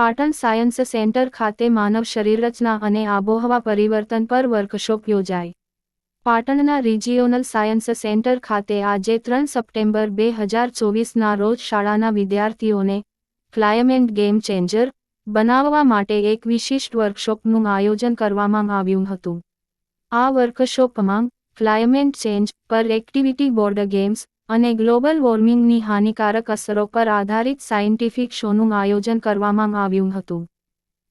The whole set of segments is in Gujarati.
પાટણ સાયન્સ સેન્ટર ખાતે માનવ શરીરરચના અને આબોહવા પરિવર્તન પર વર્કશોપ યોજાઈ. પાટણના રિજિયોનલ સાયન્સ સેન્ટર ખાતે આજે 3 સપ્ટેમ્બર 2024ના રોજ શાળાના વિદ્યાર્થીઓને ક્લાઇમેટ ગેમ ચેન્જર બનાવવા માટે એક વિશિષ્ટ વર્કશોપનું આયોજન કરવામાં આવ્યું હતું. આ વર્કશોપમાં ક્લાઇમેટ ચેન્જ પર એક્ટિવિટી, બોર્ડ ગેમ્સ અને ગ્લોબલ વોર્મિંગની હાનિકારક અસરો પર આધારિત સાયન્ટિફિક શોનું આયોજન કરવામાં આવ્યું હતું.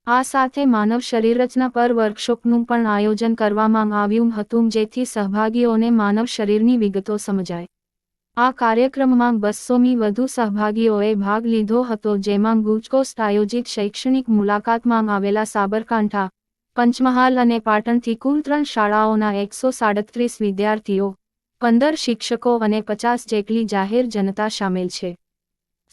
આ સાથે માનવ શરીરરચના પર વર્કશોપનું પણ આયોજન કરવામાં આવ્યું હતું, જેથી સહભાગીઓને માનવ શરીરની વિગતો સમજાય. આ કાર્યક્રમમાં 200થી વધુ સહભાગીઓએ ભાગ લીધો હતો, જેમાં ગુજકોસ્ટ આયોજિત શૈક્ષણિક મુલાકાતમાં આવેલા સાબરકાંઠા, પંચમહાલ અને પાટણથી કુલ 3 શાળાઓના 137 વિદ્યાર્થીઓ, 15 શિક્ષકો અને 50 જેટલી જાહેર જનતા શામેલ છે.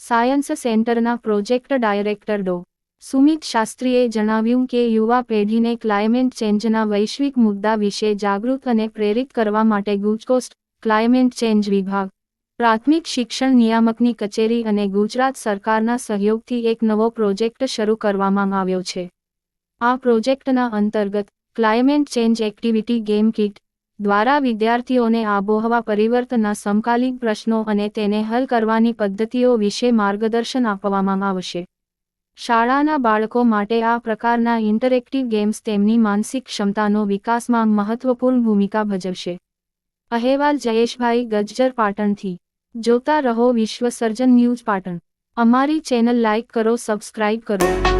સાયન્સ સેન્ટરના પ્રોજેક્ટ ડાયરેક્ટર ડો. સુમિત શાસ્ત્રીએ જણાવ્યું કે યુવા પેઢીને ક્લાઇમેટ ચેન્જના વૈશ્વિક મુદ્દા વિશે જાગૃત અને પ્રેરિત કરવા માટે ગુજકોસ્ટ, ક્લાઇમેટ ચેન્જ વિભાગ, પ્રાથમિક શિક્ષણ નિયામકની કચેરી અને ગુજરાત સરકારના સહયોગથી એક નવો પ્રોજેક્ટ શરૂ કરવામાં આવ્યો છે. આ પ્રોજેક્ટના અંતર્ગત climate change activity game kit દ્વારા વિદ્યાર્થીઓને આબોહવા પરિવર્તનના સમકાલીન પ્રશ્નો અને તેને હલ કરવાની પદ્ધતિઓ વિશે માર્ગદર્શન આપવામાં આવશે. શાળાના બાળકો માટે આ પ્રકારના ઇન્ટરેક્ટિવ ગેમ્સ તેમની માનસિક ક્ષમતાનો વિકાસમાં મહત્વપૂર્ણ ભૂમિકા ભજવશે. અહેવાલ જયેશભાઈ ગજ્જર, પાટણથી. જોતા રહો વિશ્વ સર્જન ન્યૂઝ પાટણ. અમારી ચેનલ લાઇક કરો, સબસ્ક્રાઇબ કરો.